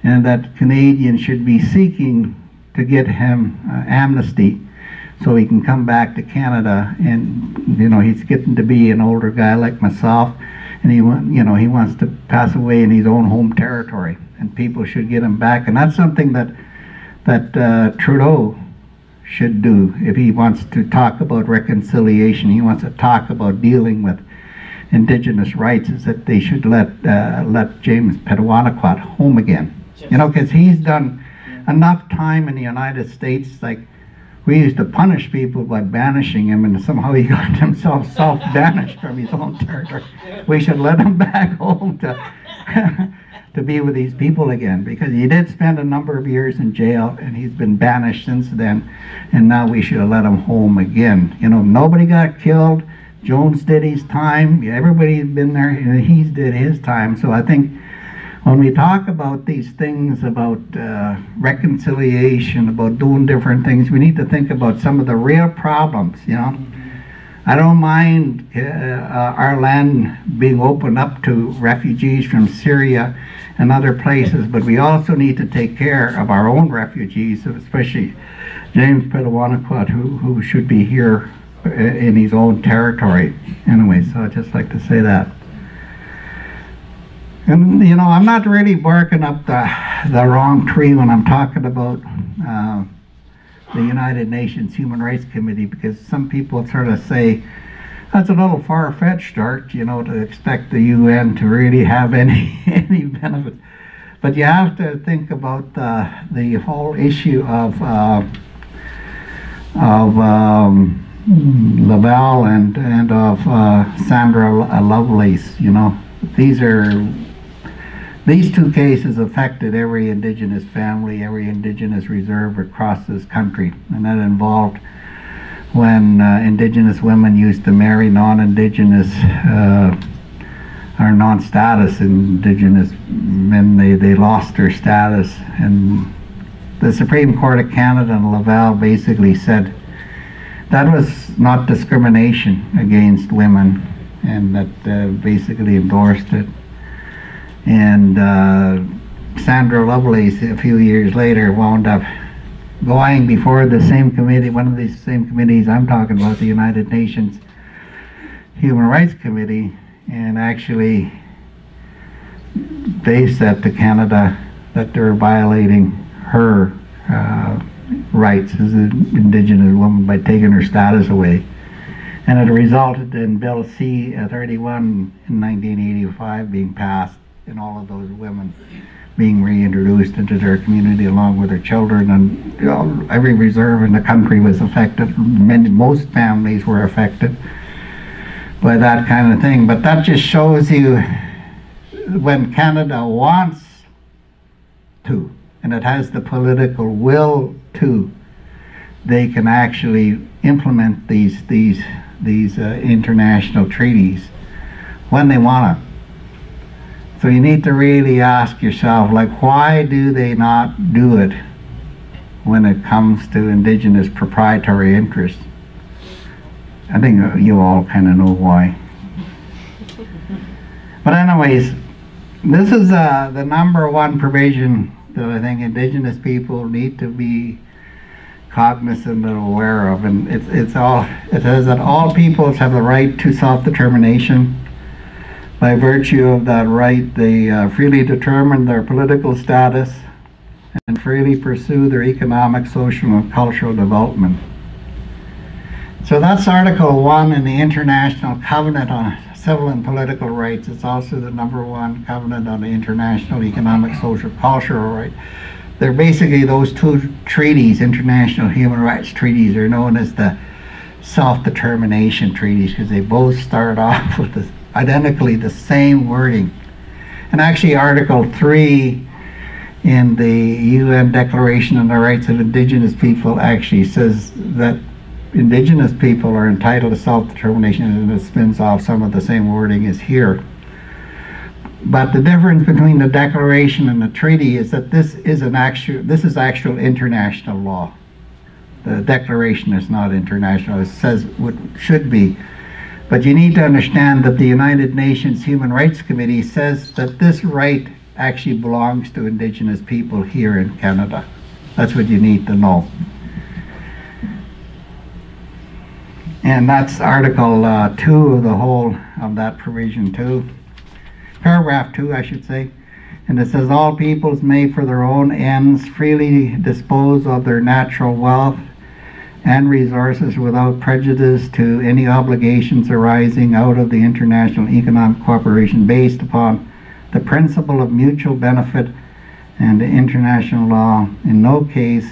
And that Canadians should be seeking to get him amnesty so he can come back to Canada. And, you know, he's getting to be an older guy like myself, and he wants to pass away in his own home territory, and people should get him back. And that's something that Trudeau should do. If he wants to talk about reconciliation, he wants to talk about dealing with Indigenous rights, is that they should let James Petawanequat home again. You know, because he's done enough time in the United States. Like, we used to punish people by banishing him, and somehow he got himself self-banished from his own territory. We should let him back home to be with these people again, because he did spend a number of years in jail, and he's been banished since then, and now we should have let him home again. You know, nobody got killed. Jones did his time. Everybody's been there, and he's did his time. So I think when we talk about these things, about reconciliation, about doing different things, we need to think about some of the real problems, you know. I don't mind our land being opened up to refugees from Syria and other places, but we also need to take care of our own refugees, especially James Petawanequat, who should be here in his own territory. Anyway, so I'd just like to say that. And, you know, I'm not really barking up the wrong tree when I'm talking about the United Nations Human Rights Committee, because some people sort of say that's a little far-fetched, Art, you know, to expect the UN to really have any benefit. But you have to think about the whole issue of Laval and of Sandra Lovelace. You know, these two cases affected every Indigenous family, every Indigenous reserve across this country, and that involved when Indigenous women used to marry non-Indigenous or non-status Indigenous men. They lost their status, and the Supreme Court of Canada in Laval basically said that was not discrimination against women, and that basically endorsed it. And Sandra Lovelace, a few years later, wound up going before the same committee, one of these same committees I'm talking about, the United Nations Human Rights Committee, and actually they said to Canada that they're violating her rights as an Indigenous woman by taking her status away. And it resulted in Bill C-31 in 1985 being passed, and all of those women being reintroduced into their community along with their children, and you know, every reserve in the country was affected. Most families were affected by that kind of thing. But that just shows you, when Canada wants to, and it has the political will to, they can actually implement these international treaties when they want to. So you need to really ask yourself, like, why do they not do it when it comes to Indigenous proprietary interests? I think you all kind of know why. But anyways, this is the number one provision that I think Indigenous people need to be cognizant and aware of, and it says that all peoples have the right to self-determination. By virtue of that right, they freely determine their political status and freely pursue their economic, social, and cultural development. So that's Article 1 in the International Covenant on Civil and Political Rights. It's also the number one covenant on the international economic, social, cultural rights. They're basically those two treaties, international human rights treaties, are known as the self-determination treaties, because they both start off with identically the same wording. And actually Article 3 in the UN Declaration on the Rights of Indigenous People actually says that Indigenous people are entitled to self-determination, and it spins off some of the same wording as here. But the difference between the Declaration and the treaty is that this is actual international law. The Declaration is not international. It says what should be. But you need to understand that the United Nations Human Rights Committee says that this right actually belongs to Indigenous people here in Canada. That's what you need to know. And that's Article 2 of the whole of that provision 2. Paragraph 2, I should say. And it says, all peoples may for their own ends freely dispose of their natural wealth and resources without prejudice to any obligations arising out of the international economic cooperation based upon the principle of mutual benefit and international law. In no case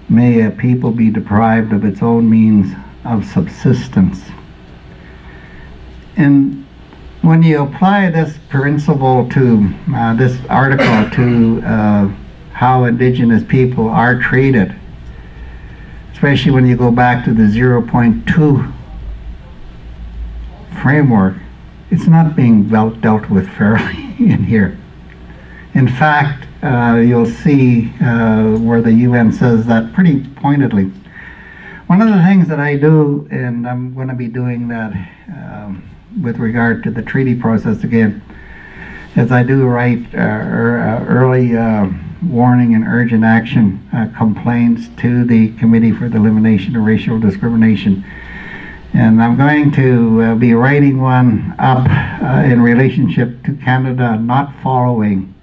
may a people be deprived of its own means of subsistence. And when you apply this principle to this article to how Indigenous people are treated, especially when you go back to the 0.2 framework, it's not being dealt with fairly in here. In fact, you'll see where the UN says that pretty pointedly. One of the things that I do, and I'm going to be doing that with regard to the treaty process again, is I do write early warning and urgent action complaints to the Committee for the Elimination of Racial Discrimination. And I'm going to be writing one up in relationship to Canada not following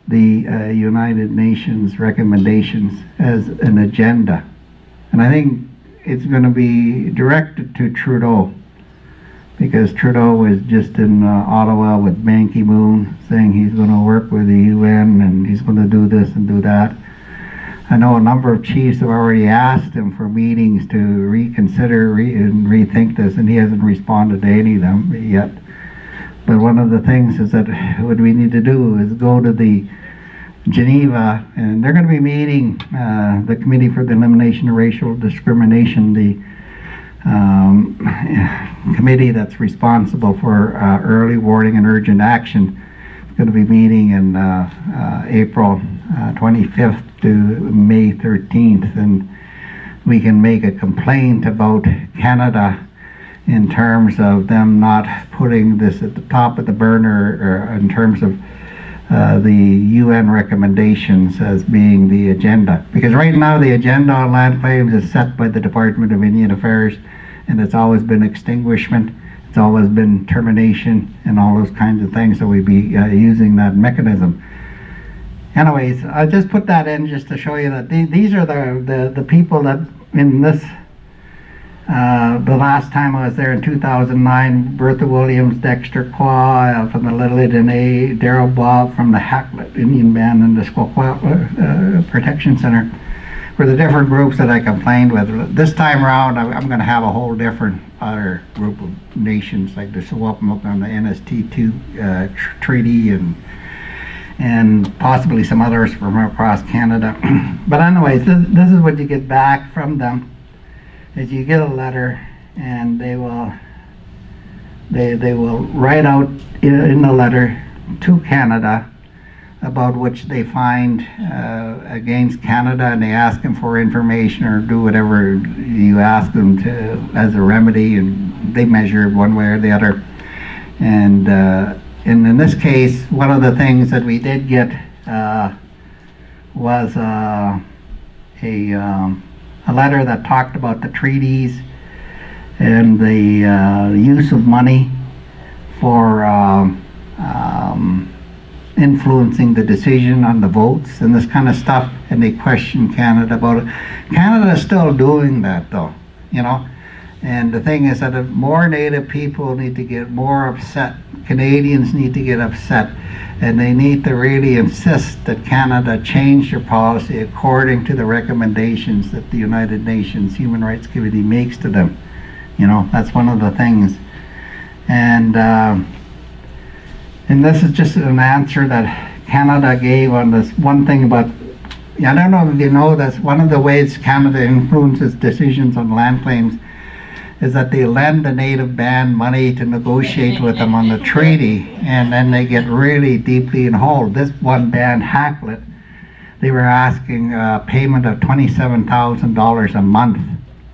the United Nations recommendations as an agenda. And I think it's going to be directed to Trudeau, because Trudeau was just in Ottawa with Ban Ki-moon saying he's going to work with the UN and he's going to do this and do that. I know a number of chiefs have already asked him for meetings to reconsider and rethink this, and he hasn't responded to any of them yet. But one of the things is that what we need to do is go to the Geneva, and they're going to be meeting the Committee for the Elimination of Racial Discrimination, the committee that's responsible for early warning and urgent action. It's going to be meeting in April 25th to May 13th, and we can make a complaint about Canada in terms of them not putting this at the top of the burner, or in terms of the UN recommendations as being the agenda. Because right now the agenda on land claims is set by the Department of Indian Affairs, and it's always been extinguishment, it's always been termination, and all those kinds of things, so we'd be using that mechanism. Anyways, I just put that in just to show you that these are the people that in this, the last time I was there in 2009, Bertha Williams, Dexter Qua from the Little Dene, Daryl Bob from the Hacklet Indian Band and the Squaw Protection Center were the different groups that I complained with. This time around, I'm going to have a whole different other group of nations, like the Sewapmuk on the NST2 treaty, and possibly some others from across Canada. But anyways, this is what you get back from them. Is you get a letter, and they will write out in the letter to Canada about which they find against Canada, and they ask them for information or do whatever you ask them to as a remedy, and they measure it one way or the other. And in this case, one of the things that we did get was a letter that talked about the treaties and the use of money for influencing the decision on the votes and this kind of stuff, and they questioned Canada about it. Canada is still doing that, though, you know. And the thing is that if more Native people need to get more upset, Canadians need to get upset, and they need to really insist that Canada change their policy according to the recommendations that the United Nations Human Rights Committee makes to them. You know, that's one of the things. And this is just an answer that Canada gave on this one thing about, I don't know if you know this, one of the ways Canada influences decisions on land claims is that they lend the native band money to negotiate with them on the treaty, and then they get really deeply involved. This one band, Hacklet, they were asking a payment of $27,000 a month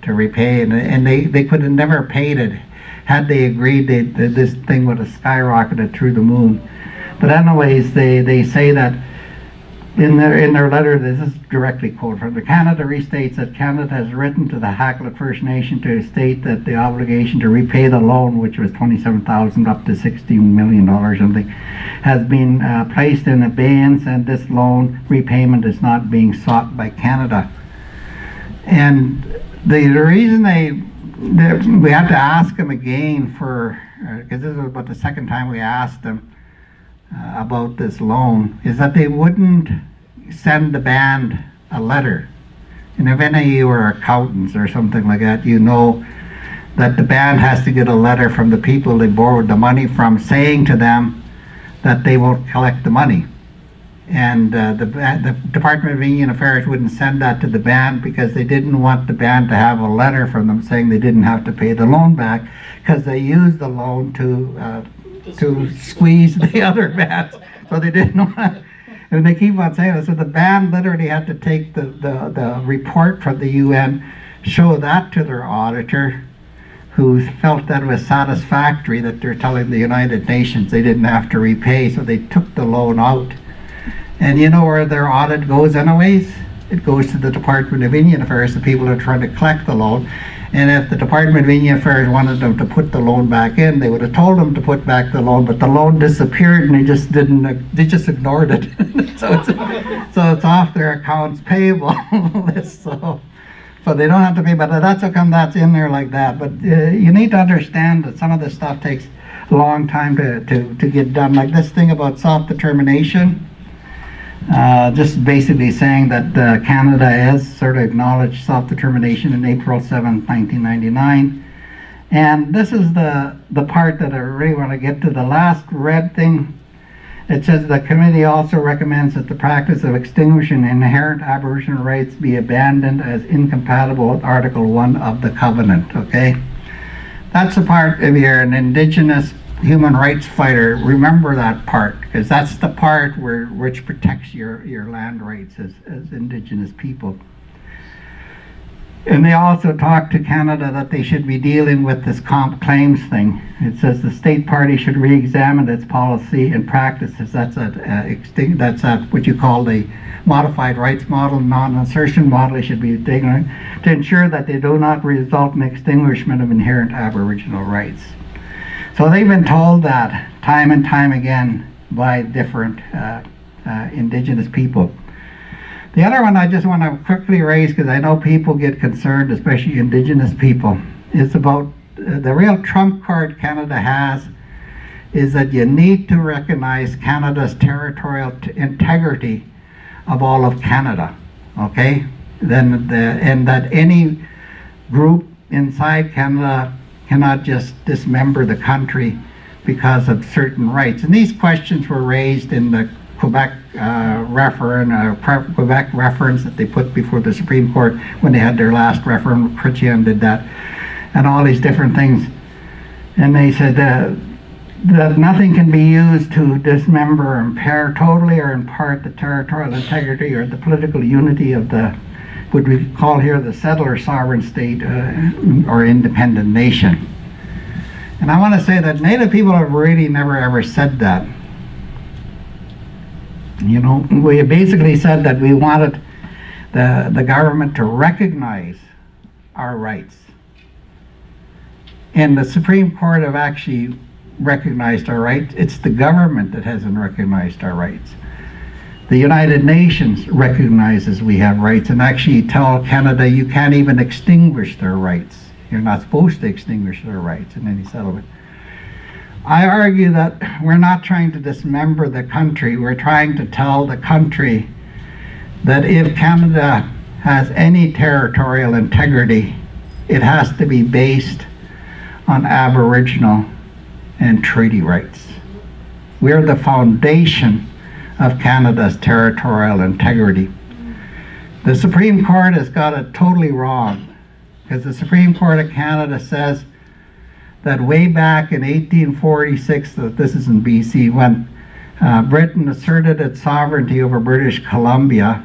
to repay, and they could have never paid it. Had they agreed, this thing would have skyrocketed through the moon. But anyways, they say that in their letter, this is directly quoted from the Canada restates that Canada has written to the Hacklet First Nation to state that the obligation to repay the loan, which was $27,000 up to $16 million or something, has been placed in abeyance, and this loan repayment is not being sought by Canada. And the reason we had to ask them again for, because this was about the second time we asked them about this loan, is that they wouldn't send the band a letter. And if any of you are accountants or something like that, you know that the band has to get a letter from the people they borrowed the money from saying to them that they won't collect the money. And the Department of Indian Affairs wouldn't send that to the band because they didn't want the band to have a letter from them saying they didn't have to pay the loan back, because they used the loan to squeeze the other bands. So they didn't want, and they keep on saying that. So the band literally had to take the report from the UN, show that to their auditor, who felt that it was satisfactory that they're telling the United Nations they didn't have to repay, so they took the loan out. And you know where their audit goes anyways? It goes to the Department of Indian Affairs, the people who are trying to collect the loan. And if the Department of Indian Affairs wanted them to put the loan back in, they would have told them to put back the loan, but the loan disappeared and they just ignored it. so it's off their accounts payable list. So they don't have to pay, but that's how come that's in there like that. But you need to understand that some of this stuff takes a long time to get done. Like this thing about self-determination, just basically saying that Canada has sort of acknowledged self-determination in April 7th, 1999. And this is the part that I really want to get to, the last red thing. It says the committee also recommends that the practice of extinguishing inherent Aboriginal rights be abandoned as incompatible with Article 1 of the Covenant, okay? That's the part, if you're an Indigenous human rights fighter, remember that part, because that's the part which protects your land rights as Indigenous people. And they also talk to Canada that they should be dealing with this comp claims thing. It says the state party should re-examine its policy and practices. That's at what you call the modified rights model, non-assertion model. It should be taken to ensure that they do not result in extinguishment of inherent Aboriginal rights. So they've been told that time and time again by different Indigenous people. The other one I just want to quickly raise, because I know people get concerned, especially Indigenous people, is about the real trump card Canada has is that you need to recognize Canada's territorial integrity of all of Canada, okay? And that any group inside Canada cannot just dismember the country because of certain rights. And these questions were raised in the Quebec Quebec reference that they put before the Supreme Court when they had their last referendum. Chrétien did that, and all these different things. And they said that nothing can be used to dismember or impair totally or in part the territorial integrity or the political unity of the, what we call here the settler sovereign state or independent nation. And I want to say that Native people have really never ever said that. You know, we basically said that we wanted the government to recognize our rights. And the Supreme Court have actually recognized our rights. It's the government that hasn't recognized our rights. The United Nations recognizes we have rights and actually tell Canada you can't even extinguish their rights. You're not supposed to extinguish their rights in any settlement. I argue that we're not trying to dismember the country. We're trying to tell the country that if Canada has any territorial integrity, it has to be based on Aboriginal and treaty rights. We're the foundation of Canada's territorial integrity. The Supreme Court has got it totally wrong, because the Supreme Court of Canada says that way back in 1846, this is in BC, when Britain asserted its sovereignty over British Columbia,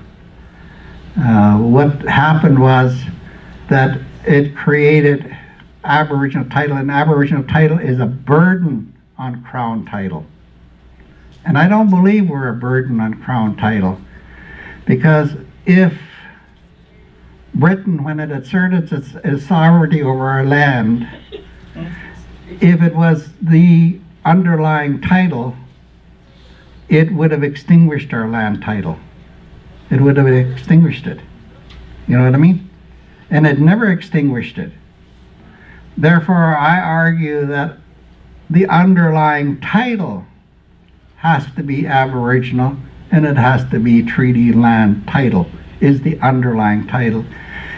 what happened was that it created Aboriginal title, and Aboriginal title is a burden on Crown title. And I don't believe we're a burden on Crown title, because if Britain, when it asserted its sovereignty over our land, if it was the underlying title, it would have extinguished our land title. It would have extinguished it. You know what I mean? and it never extinguished it. Therefore, I argue that the underlying title has to be Aboriginal, and it has to be treaty land title is the underlying title.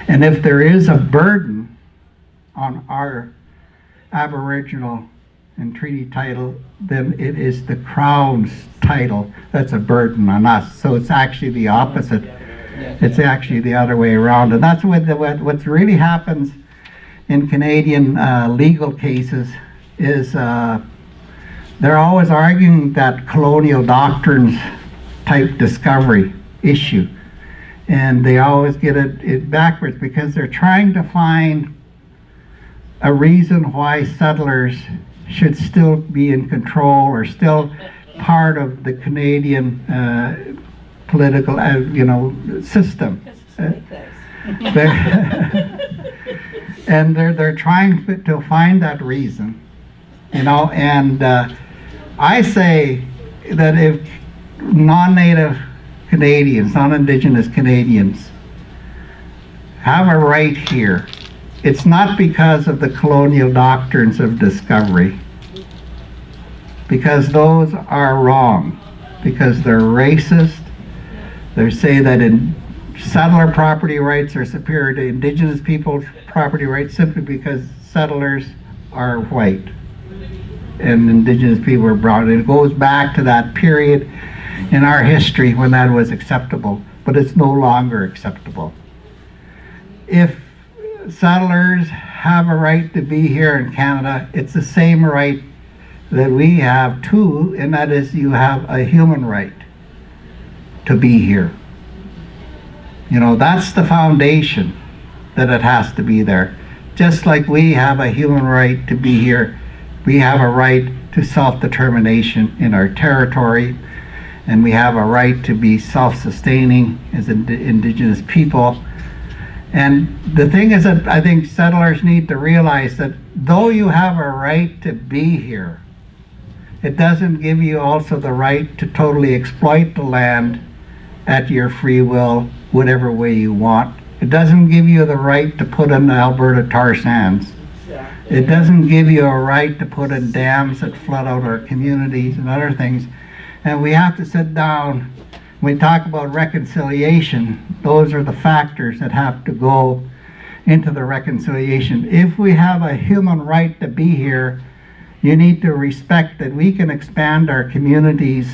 And if there is a burden on our Aboriginal and treaty title, then it is the Crown's title that's a burden on us. So it's actually the opposite. It's actually the other way around. And that's what really happens in Canadian legal cases is they're always arguing that colonial doctrines type discovery issue. And they always get it backwards because they're trying to find a reason why settlers should still be in control or still part of the Canadian political system. And they're trying to find that reason, and I say that if non-native Canadians, non-Indigenous Canadians have a right here, it's not because of the colonial doctrines of discovery, because those are wrong, because they're racist. They say that settler property rights are superior to Indigenous people's property rights simply because settlers are white and Indigenous people are brown. It goes back to that period in our history when that was acceptable, but it's no longer acceptable. If settlers have a right to be here in Canada, it's the same right that we have too, and that is you have a human right to be here. That's the foundation that it has to be there. Just like we have a human right to be here, we have a right to self-determination in our territory, and we have a right to be self-sustaining as Indigenous people. And the thing is that I think settlers need to realize that though you have a right to be here, it doesn't give you also the right to totally exploit the land at your free will, whatever way you want. It doesn't give you the right to put in the Alberta tar sands. It doesn't give you a right to put in dams that flood out our communities and other things. And we have to sit down. When we talk about reconciliation, those are the factors that have to go into the reconciliation. If we have a human right to be here, you need to respect that we can expand our communities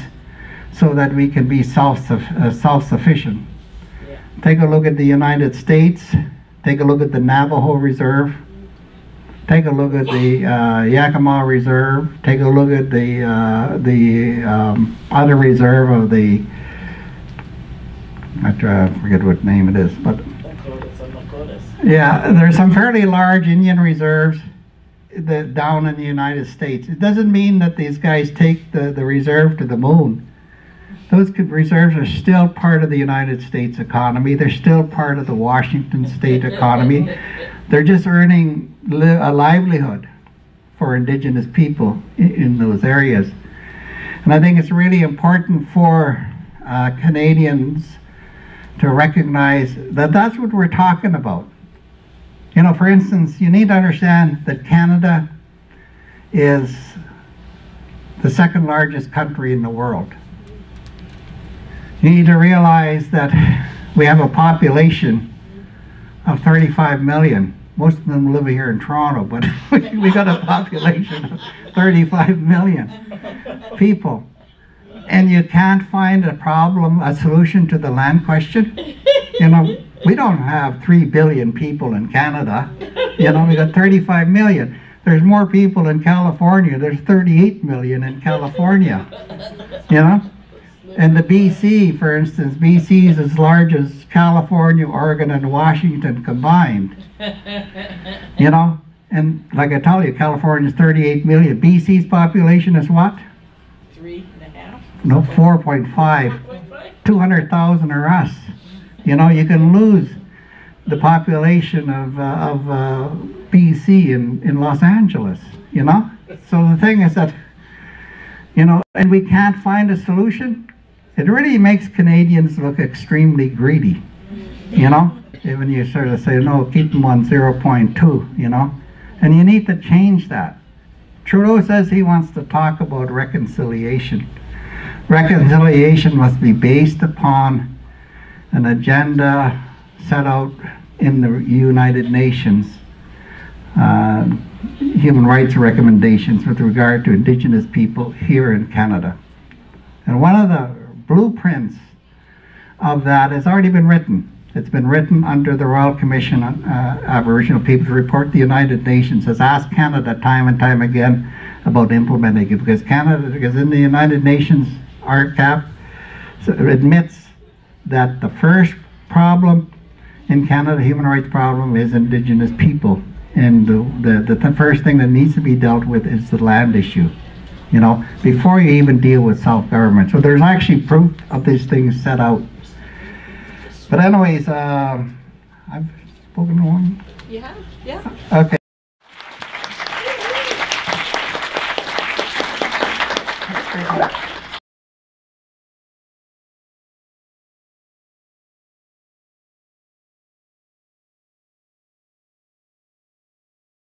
so that we can be self-sufficient. Take a look at the United States. Take a look at the Navajo Reserve. Take a look at the Yakima Reserve. Take a look at the other reserve of the, I forget what name it is, but yeah, there's some fairly large Indian reserves down in the United States. It doesn't mean that these guys take the reserve to the moon. Those reserves are still part of the United States economy. They're still part of the Washington state economy. They're just earning a livelihood for Indigenous people in those areas. And I think it's really important for Canadians to recognize that that's what we're talking about. For instance, you need to understand that Canada is the second largest country in the world. You need to realize that we have a population of 35 million. Most of them live here in Toronto, but we got a population of 35 million people. And you can't find a solution to the land question. We don't have 3 billion people in Canada. We got 35 million. There's more people in California. There's 38 million in California. And the BC, for instance, BC is as large as California, Oregon, and Washington combined. And like I tell you, California is 38 million. BC's population is what? 3.5? No, 4.5. 200,000 are us. You can lose the population of BC in Los Angeles, So the thing is that, and we can't find a solution. It really makes Canadians look extremely greedy, when you sort of say, no, keep them on 0.2, you know, and you need to change that. Trudeau says he wants to talk about reconciliation. Reconciliation must be based upon an agenda set out in the United Nations human rights recommendations with regard to Indigenous people here in Canada. And one of the blueprints of that has already been written. It's been written under the Royal Commission on Aboriginal Peoples Report. The United Nations has asked Canada time and time again about implementing it, because in the United Nations RCAP admits that the first problem in Canada, human rights problem, is Indigenous people. And the first thing that needs to be dealt with is the land issue, you know, before you even deal with self-government. So there's actually proof of these things set out. But anyways, I've spoken to one. You have? Yeah. Okay.